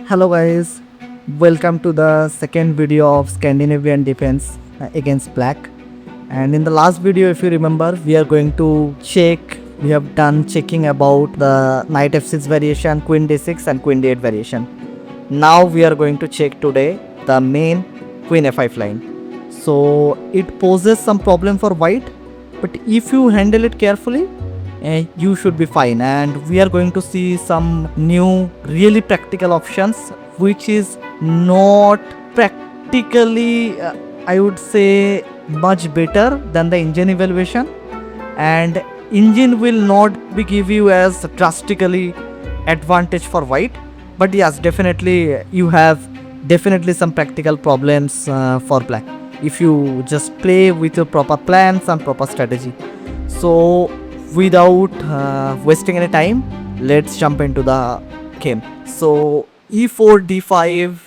Hello guys, welcome to the second video of Scandinavian Defense against Black. And in the last video, if you remember, we are going to check, we have done checking about the knight f6 variation, queen d6 and queen d8 variation. Now we are going to check today the main queen f5 line. So it poses some problem for white, but if you handle it carefully, you should be fine. And we are going to see some new really practical options which is not practically I would say much better than the engine evaluation, and engine will not be give you as drastically advantage for white, but yes, definitely you have definitely some practical problems for black if you just play with your proper plans and proper strategy. So without wasting any time, let's jump into the game. So e4 d5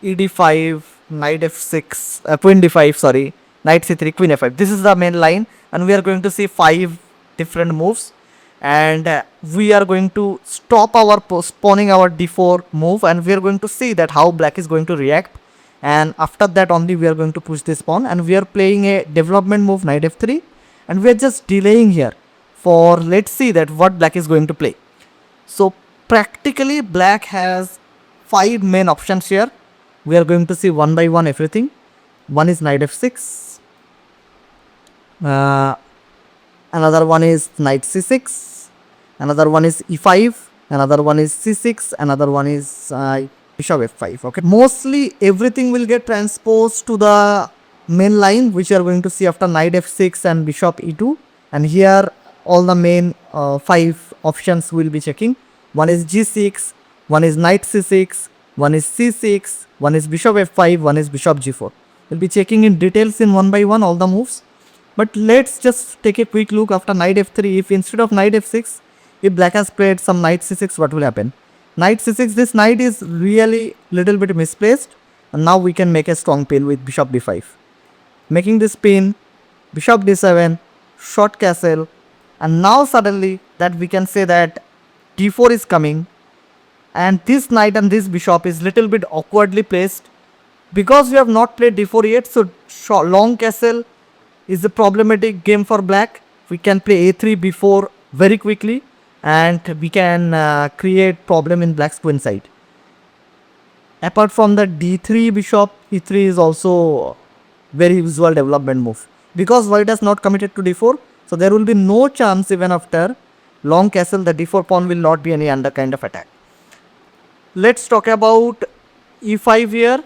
ed5 knight f6 queen d5, sorry, knight c3 queen f5, this is the main line, and we are going to see 5 different moves, and we are going to stop our postponing our d4 move, and we are going to see that how black is going to react, and after that only we are going to push this pawn, and we are playing a development move knight f3, and we are just delaying here for, let's see that what black is going to play. So practically black has 5 main options here. We are going to see one by one everything. One is knight f6, another one is knight c6, another one is e5, another one is c6, another one is bishop f5. Okay, mostly everything will get transposed to the main line which you are going to see after knight f6 and bishop e2, and here all the main 5 options will be checking. One is g6, one is knight c6, one is c6, one is bishop f5, one is bishop g4. We'll be checking in details in one by one all the moves, but let's just take a quick look after knight f3. If instead of knight f6, if black has played some knight c6, what will happen? Knight c6, this knight is really little bit misplaced, and now we can make a strong pin with bishop d5. Making this pin, bishop d7, short castle, and now suddenly that we can say that d4 is coming, and this knight and this bishop is little bit awkwardly placed because we have not played d4 yet. So long castle is a problematic game for black. We can play a3 b4 very quickly, and we can create problem in black's queen side. Apart from the d3 bishop e3 is also very usual development move because white has not committed to d4, so there will be no chance even after long castle the d4 pawn will not be any under kind of attack. Let's talk about e5 here.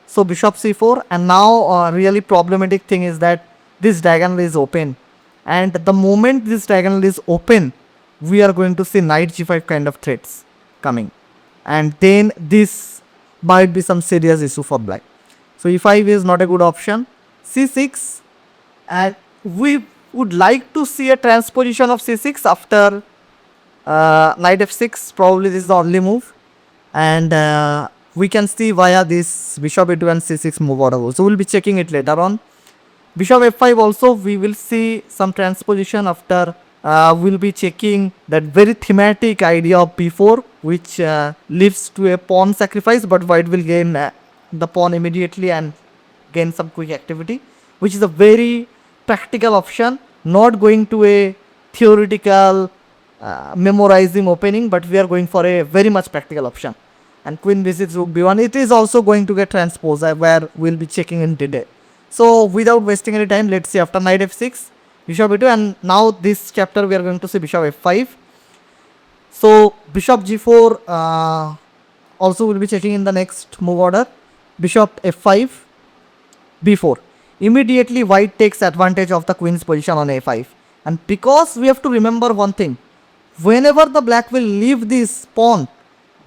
So bishop c4, and now really problematic thing is that this diagonal is open, and the moment this diagonal is open, we are going to see knight g5 kind of threats coming, and then this might be some serious issue for black. So e5 is not a good option. c6, and we would like to see a transposition of c6 after knight f6. Probably this is the only move, and we can see via this bishop e2 and c6 move order. So we'll be checking it later on. Bishop f5 also we will see some transposition after. We'll be checking that very thematic idea of b4 which leads to a pawn sacrifice, but white will gain the pawn immediately and gain some quick activity, which is a very practical option, not going to a theoretical memorizing opening, but we are going for a very much practical option. And queen b6 rook b1, it is also going to get transposed, where we'll be checking in detail. So without wasting any time, let's see after knight f6 bishop e2, and now this chapter we are going to see bishop f5. So bishop g4 also will be checking in the next move order. Bishop f5 b4, immediately white takes advantage of the queen's position on a5, and because we have to remember one thing, whenever the black will leave this pawn,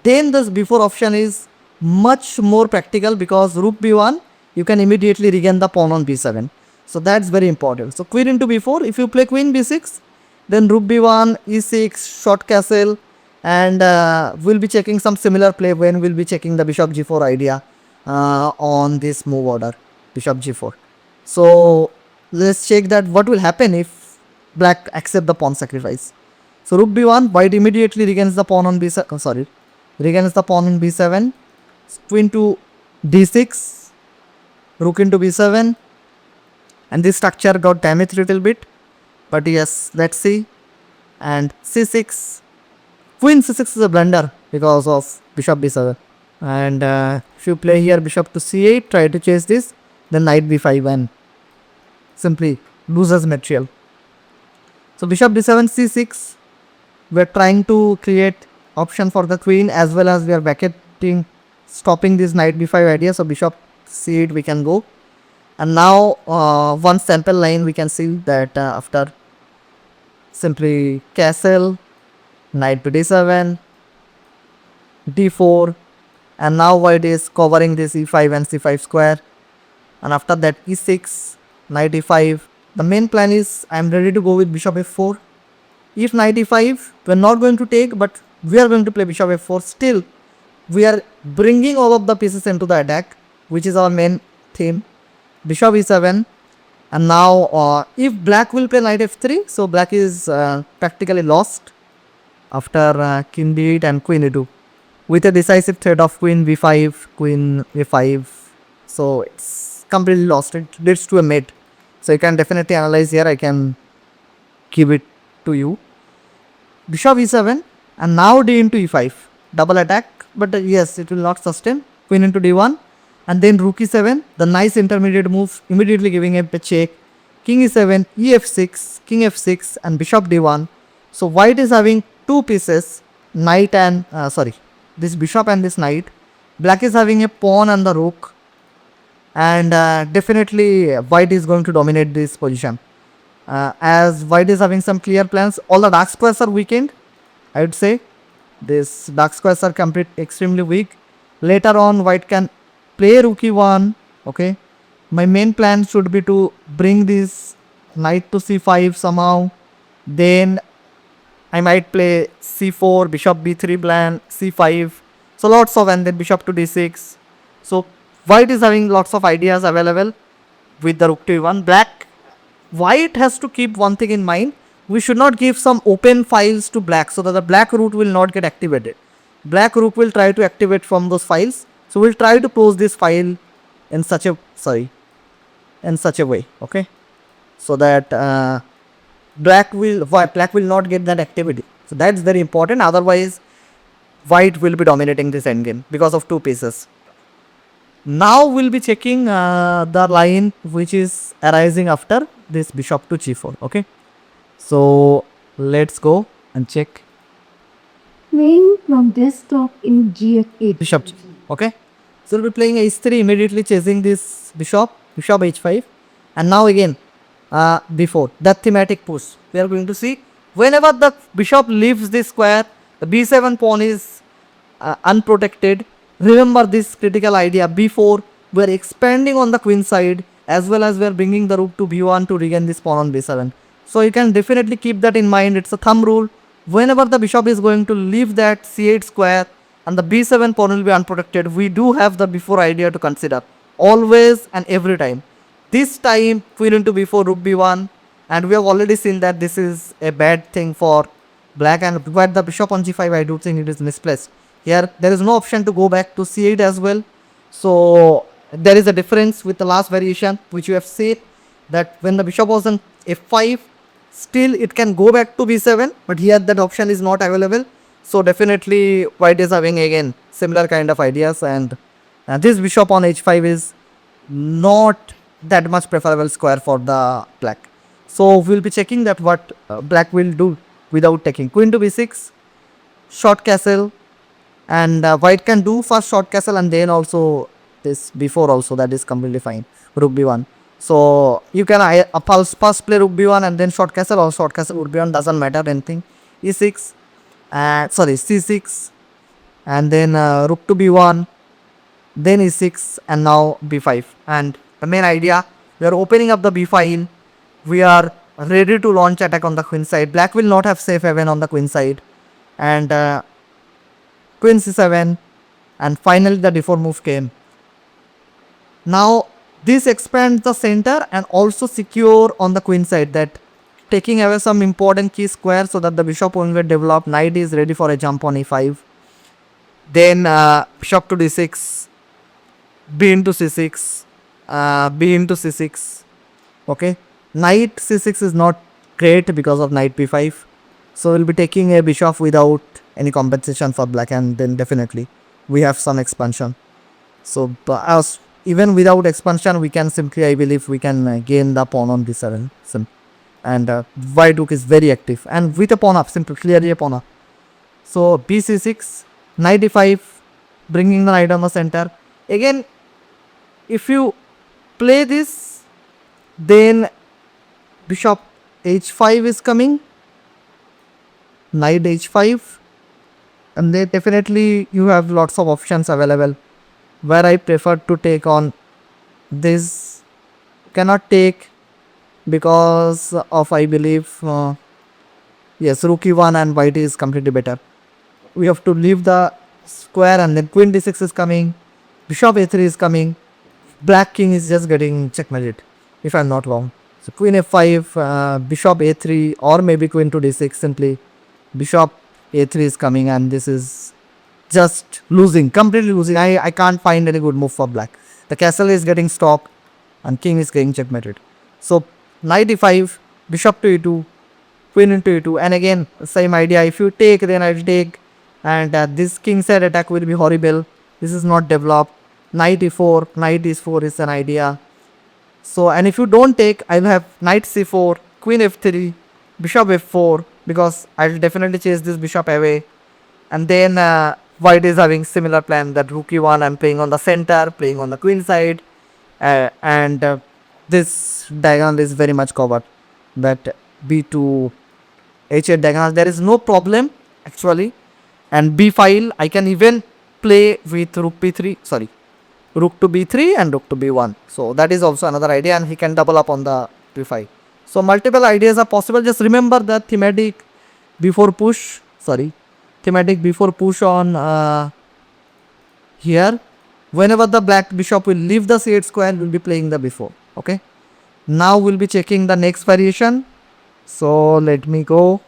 then this b4 option is much more practical, because rook b1 you can immediately regain the pawn on b7. So that's very important. So queen into b4, if you play queen b6, then rook b1, e6, short castle, and we'll be checking some similar play when we'll be checking the bishop g4 idea on this move order, bishop g4. So let's check that what will happen if black accept the pawn sacrifice. So rook b1, white immediately regains the pawn on b7. Sorry, regains the pawn in b7, queen to d6, rook into b7, and this structure got damaged little bit, but yes, let's see. And c6, queen c6 is a blunder because of bishop b7. And if you play here bishop to c8, try to chase this, then knight b5 and simply loses material. So bishop d7 c6, we are trying to create option for the queen, as well as we are vacating, stopping this knight b5 idea. So bishop c8 we can go. And now one sample line we can see that after simply castle, knight to d7, d4, and now white is covering this e5 and c5 square, and after that e6, knight e5. The main plan is I am ready to go with bishop f4. If knight e5, we are not going to take, but we are going to play bishop f4. Still, we are bringing all of the pieces into the attack, which is our main theme. Bishop e7, and now if black will play knight f3, so black is practically lost after king d8 and queen e2, with a decisive threat of queen b5, queen a5. So it's completely lost. It leads to a mate. So you can definitely analyze here. I can give it to you. Bishop e7, and now d into e5, double attack, but yes, it will not sustain. Queen into d1, and then rook e7, the nice intermediate move, immediately giving a check. King e7, ef6, king f6, and bishop d1. So white is having two pieces, knight and this bishop and this knight. Black is having a pawn and the rook, and definitely white is going to dominate this position. As white is having some clear plans, all the dark squares are weakened. I would say these dark squares are extremely weak. Later on, white can play rook e1. Okay, my main plan should be to bring this knight to c5 somehow. Then I might play c4, bishop b3 plan, c5. So lots of, and then bishop to d6. So white is having lots of ideas available with the rook to e1. White has to keep one thing in mind. We should not give some open files to black, so that the black rook will not get activated. Black rook will try to activate from those files. So we'll try to close this file in such a way, okay, so that black will not get that activity. So that's very important. Otherwise, white will be dominating this endgame because of two pieces. Now we'll be checking the line which is arising after this bishop to g4. Okay, so let's go and check. Playing from desktop in GF8. Bishop. Okay, so we'll be playing h3, immediately chasing this bishop h5, and now again b4. That thematic push. We are going to see whenever the bishop leaves this square, the b7 pawn is unprotected. Remember this critical idea. b4, we are expanding on the queen side, as well as we are bringing the rook to b1 to regain this pawn on b7. So you can definitely keep that in mind. It's a thumb rule. Whenever the bishop is going to leave that c8 square and the b7 pawn will be unprotected, we do have the b4 idea to consider. Always and every time. This time queen into b4, rook b1, and we have already seen that this is a bad thing for black, and but the bishop on g5, I do think it is misplaced. Here there is no option to go back to c8 as well. So there is a difference with the last variation which you have seen, that when the bishop was on f5, still it can go back to b7, but here that option is not available. So definitely white is having again similar kind of ideas, and this bishop on h5 is not that much preferable square for the black. So we will be checking that what black will do without taking. Queen to b6, short castle, and white can do first short castle and then also this b4 also, that is completely fine. Rook b1. So you can first play rook b1 and then short castle, or short castle rook b1, doesn't matter anything. e6, c6, and then rook to b1, then e6, and now b5. And the main idea, we are opening up the b file. We are ready to launch attack on the queen side. Black will not have safe haven on the queen side, and queen c7, and finally the d4 move came. Now this expands the center and also secure on the queen side, that taking away some important key square so that the bishop won't get developed. Knight is ready for a jump on e5. Then bishop to d6, b into c6, b into c6. Okay, knight c6 is not great because of knight b5. So we'll be taking a bishop without any compensation for black, and then definitely we have some expansion. So as even without expansion, we can simply, I believe, we can gain the pawn on d7. And white rook is very active, and with a pawn up, simply clearly a pawn up. So bc6, knight d5, bringing the knight on the center. Again, if you play this, then bishop h5 is coming, knight h5, and then definitely you have lots of options available, where I prefer to take on this. Cannot take because of, I believe, yes, rook e1 and white is completely better. We have to leave the square, and then queen d6 is coming, bishop a3 is coming, black king is just getting checkmated, if I'm not wrong. So queen f5, bishop a3, or maybe queen to d6, simply bishop a3 is coming, and this is just losing, completely losing. I can't find any good move for black. The castle is getting stopped and king is getting checkmated. So knight e5, bishop to e2, queen into e2, and again same idea. If you take, then I'll take, and this king side attack will be horrible. This is not developed. Knight e4, knight e4 is an idea. So, and if you don't take, I'll have knight c4, queen f3, bishop f4, because I'll definitely chase this bishop away. And then white is having similar plan, that rook e1, I'm playing on the center, playing on the queen side, and this diagonal is very much covered. That b2 h8 diagonal, there is no problem actually. And b file, I can even play with rook b3, sorry, rook to b3 and rook to b1. So that is also another idea, and he can double up on the b5. So multiple ideas are possible. Just remember the thematic before push, sorry, thematic before push on here. Whenever the black bishop will leave the c8 square, we'll be playing the before. Okay, now we'll be checking the next variation. So let me go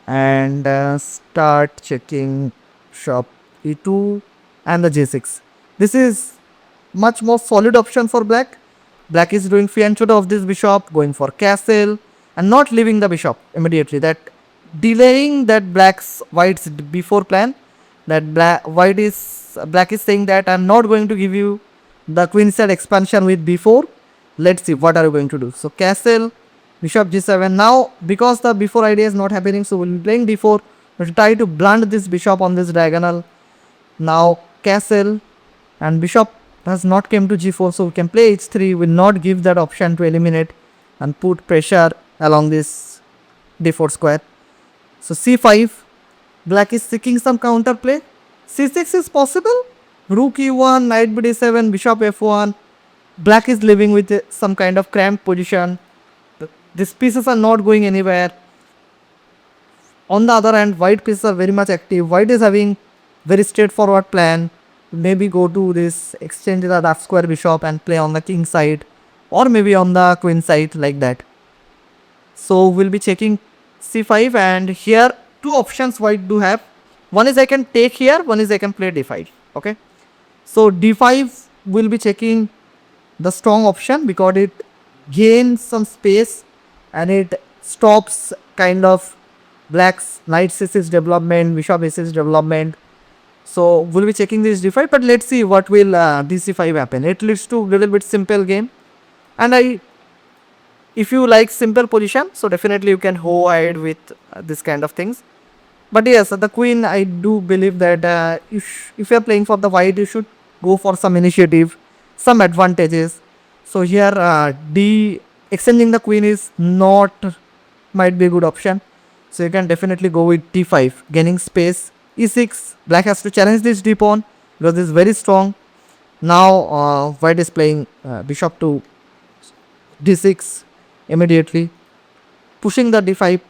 and start checking shop e2 and the j6. This is much more solid option for black. Black is doing fianchetto of this bishop, going for castle, and not leaving the bishop immediately. That delaying that black's white's before plan. That black is saying that I'm not going to give you the queen side expansion with b4. Let's see what are you going to do. So castle, bishop g7. Now because the before idea is not happening, so we'll be playing d4. We'll try to blunt this bishop on this diagonal. Now castle, and bishop has not came to g4, so we can play h3. Will not give that option to eliminate and put pressure along this d4 square. So c5, black is seeking some counter play. c6 is possible. Rook e1, knight bd7, bishop f1. Black is living with some kind of cramped position. These pieces are not going anywhere. On the other hand, white pieces are very much active. White is having very straightforward plan. Maybe go to this, exchange the dark square bishop and play on the king side, or maybe on the queen side, like that. So we'll be checking c5, and here two options white do have. One is I can take here, one is I can play d5. Okay, so d5 will be checking the strong option because it gains some space and it stops kind of black's knight c6 development, bishop a6 development. So we'll be checking this d5, but let's see what will dc5 happen. It leads to little bit simple game, and if you like simple position, so definitely you can go ahead with this kind of things. But yes, the queen, I do believe that if you are playing for the white, you should go for some initiative, some advantages. So here extending the queen is not, might be a good option. So you can definitely go with d5, gaining space. e6, black has to challenge this d pawn because this is very strong. Now white is playing bishop to d6 immediately, pushing the d5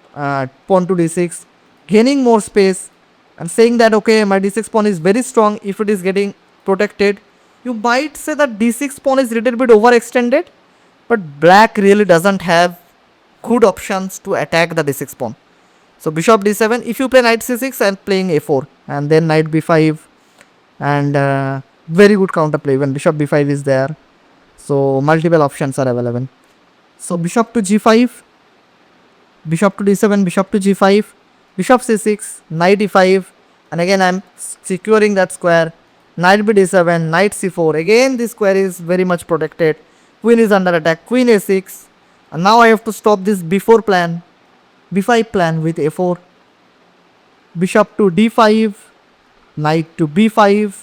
pawn to d6, gaining more space, and saying that okay, my d6 pawn is very strong. If it is getting protected, you might say that d6 pawn is a little bit overextended, but black really doesn't have good options to attack the d6 pawn. So bishop d7. If you play knight c6, I'm playing a4, and then knight b5, and very good counterplay when bishop b5 is there. So multiple options are available. So bishop to g5, bishop to d7, bishop to g5, bishop c6, knight e5, and again I'm securing that square. Knight b d7, knight c4. Again this square is very much protected. Queen is under attack. Queen a6, and now I have to stop this b4 plan, b5 plan with a4. Bishop to d5, knight to b5,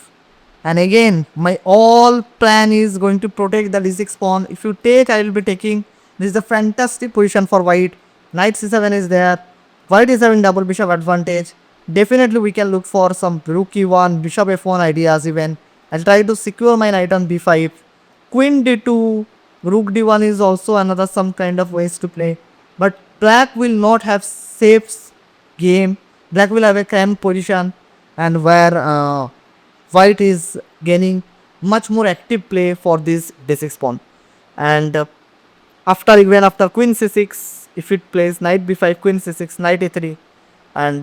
and again my all plan is going to protect the d6 pawn. If you take, I will be taking. This is a fantastic position for white. Knight c7 is there. White is having double bishop advantage. Definitely we can look for some rook e1, bishop f1 ideas even. I'll try to secure my knight on b5. Queen d2, rook d1 is also another some kind of ways to play. But black will not have safe game. Black will have a cramped position, and where white is gaining much more active play for this d6 pawn. And after queen c6, if it plays knight b5, queen c6, knight a3, and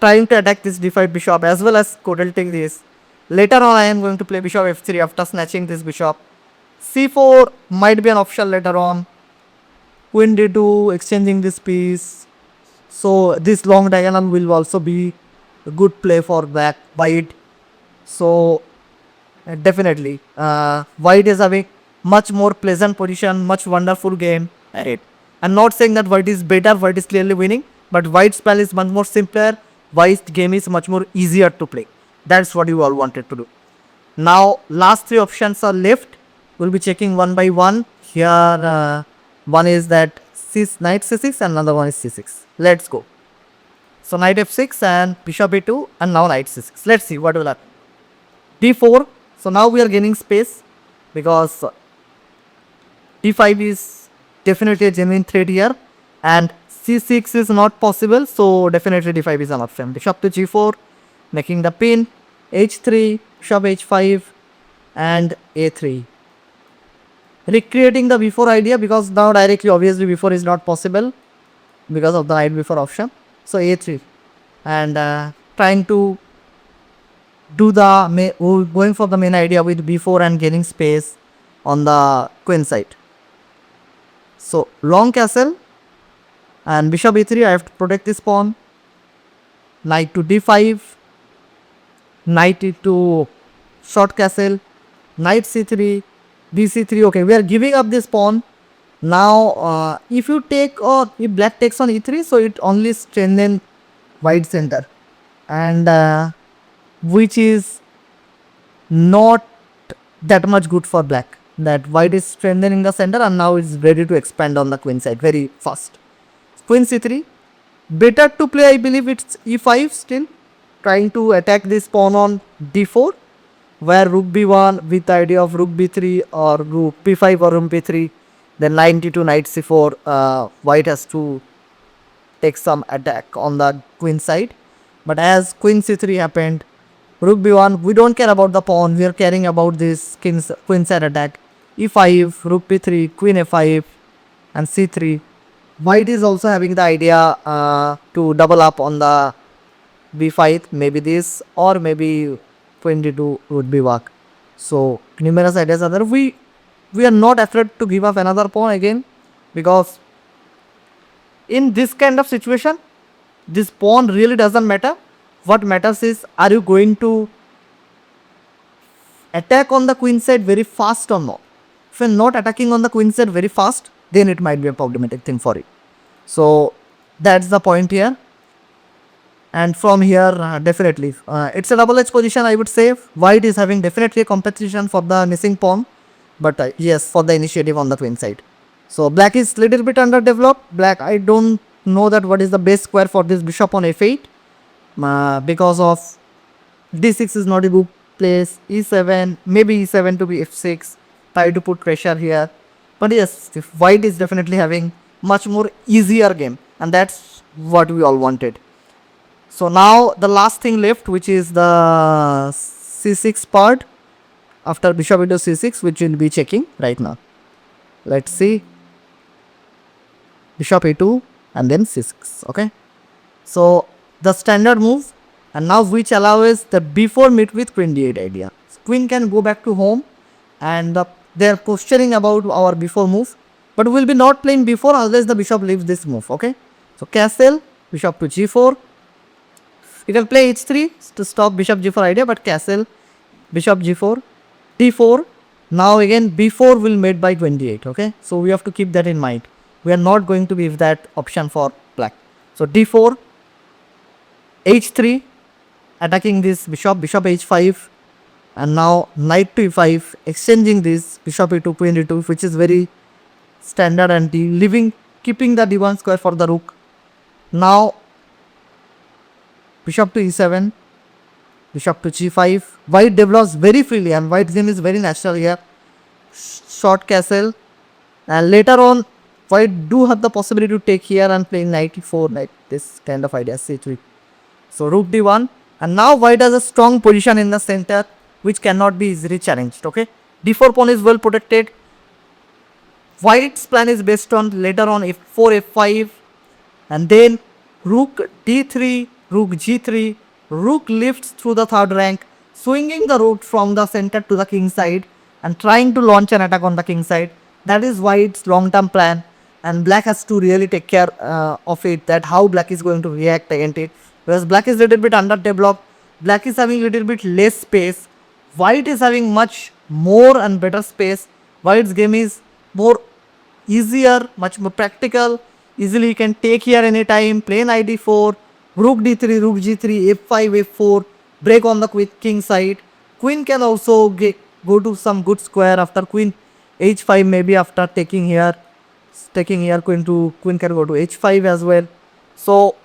trying to attack this d5 bishop as well as co-tilting this. Later on I am going to play bishop f3 after snatching this bishop. c4 might be an option later on. Queen d2, exchanging this piece. So this long diagonal will also be a good play for black white. So definitely white is having much more pleasant position, much wonderful game. Right. I'm not saying that white is better, white is clearly winning, but white's spell is much more simpler. White's game is much more easier to play. That's what you all wanted to do. Now last three options are left. We'll be checking one by one. Here one is that knight c6 and another one is c6. Let's go. So knight f6 and bishop a2, and now knight c6. Let's see what will happen. d4. So now we are gaining space because d5 is definitely a genuine threat here, and c6 is not possible, so definitely d5 is an option. Bishop to g4, making the pin. h3, bishop h5, and a3. Recreating the b4 idea, because now directly obviously b4 is not possible because of the knight b4 option. So a3, and trying to do the going for the main idea with b4 and gaining space on the queen side. So long castle and bishop e3. I have to protect this pawn. Knight to d5, knight to short castle, knight c3, bc3. Okay, we are giving up this pawn. Now if you take, or if black takes on e3, so it only strengthens white center, and which is not that much good for black. That white is strengthening the center, and now it's ready to expand on the queen side very fast. Queen c3. Better to play, I believe it's e5 still, trying to attack this pawn on d4, where rook b1 with the idea of rook b3 or rook b5 or rook b3. Then knight d2, knight c4. White has to take some attack on the queen side. But as queen c3 happened, rook b1, we don't care about the pawn, we are caring about this queen side attack. e5, rook b3, queen a5, and c3. White is also having the idea to double up on the b5, maybe this, or maybe queen d2 would be work. So numerous ideas are there. We are not afraid to give up another pawn again, because in this kind of situation this pawn really doesn't matter. What matters is, are you going to attack on the queen side very fast or not? If you're not attacking on the queen side very fast, then it might be a problematic thing for you. So that's the point here. And from here definitely it's a double edged position, I would say. White is having definitely a competition for the missing pawn, but yes, for the initiative on the queen side. So black is little bit underdeveloped. Black, I don't know that what is the best square for this bishop on f8, because of d6 is not a good place. e7, maybe e7 to be f6, try to put pressure here. But yes, white is definitely having much more easier game, and that's what we all wanted. So now the last thing left, which is the c6 part after bishop into c6, which we'll be checking right now. Let's see. Bishop a2 and then c6. Okay. So the standard move, and now which allows the before meet with queen d8 idea. So queen can go back to home, and they are posturing about our before move, but we'll be not playing before unless the bishop leaves this move. Okay, so castle, bishop to g4. You can play h3 to stop bishop g4 idea, but castle, bishop g4, d4. Now again b4 will made by 28. Okay, so we have to keep that in mind. We are not going to give that option for black. So d4, h3, attacking this bishop, bishop h5, and now knight to e5, exchanging this bishop e2, queen e2, which is very standard, and leaving, keeping the d1 square for the rook. Now bishop to e7, bishop to g5. White develops very freely, and white game is very natural here. Short castle, and later on white do have the possibility to take here and play knight e4, like this kind of idea, c3. So rook d1, and now white has a strong position in the center which cannot be easily challenged. Okay, d4 pawn is well protected. White's plan is based on later on f4, f5, and then rook d3, rook g3, rook lifts through the third rank, swinging the rook from the center to the king side and trying to launch an attack on the king side. That is White's long-term plan, and black has to really take care of it, that how black is going to react against it, because black is little bit underdeveloped, black is having little bit less space, white is having much more and better space. White's game is more easier, much more practical. Easily you can take here anytime, play knight d4, rook d3, rook g3, f5, f4, break on the king side. Queen can also go to some good square after queen h5, maybe after taking here, queen can go to h5 as well. So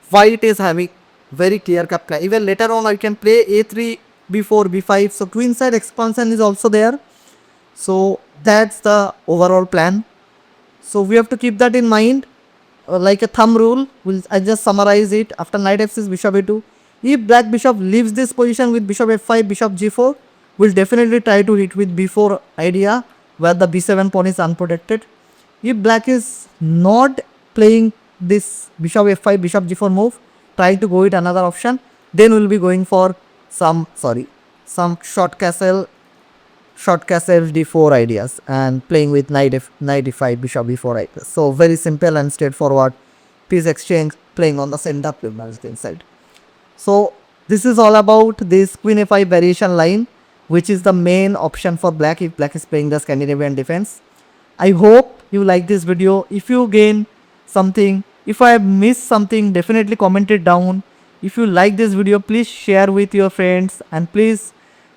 white is having very clear cut plan. Even later on I can play a3, b4, b5. So queen side expansion is also there. So that's the overall plan. So we have to keep that in mind, like a thumb rule. I just summarize it. After knight f6, bishop a2. If black bishop leaves this position with bishop f5, bishop g4, we'll definitely try to hit with b4 idea, where the b7 pawn is unprotected. If black is not playing this bishop f5, bishop g4 move, try to go with another option, then we'll be going for some short castle d4 ideas, and playing with knight e5, bishop e4 ideas. So very simple and straightforward piece exchange, playing on the center side. So this is all about this queen a5 variation line, which is the main option for black if black is playing the Scandinavian defense. I hope you like this video. If you gain something, if I have missed something, definitely comment it down. If you like this video, please share with your friends, and please,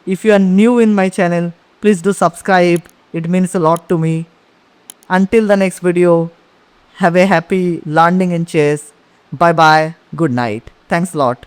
if you are new in my channel, please do subscribe. It means a lot to me. Until the next video, have a happy learning in chess. Bye bye. Good night. Thanks a lot.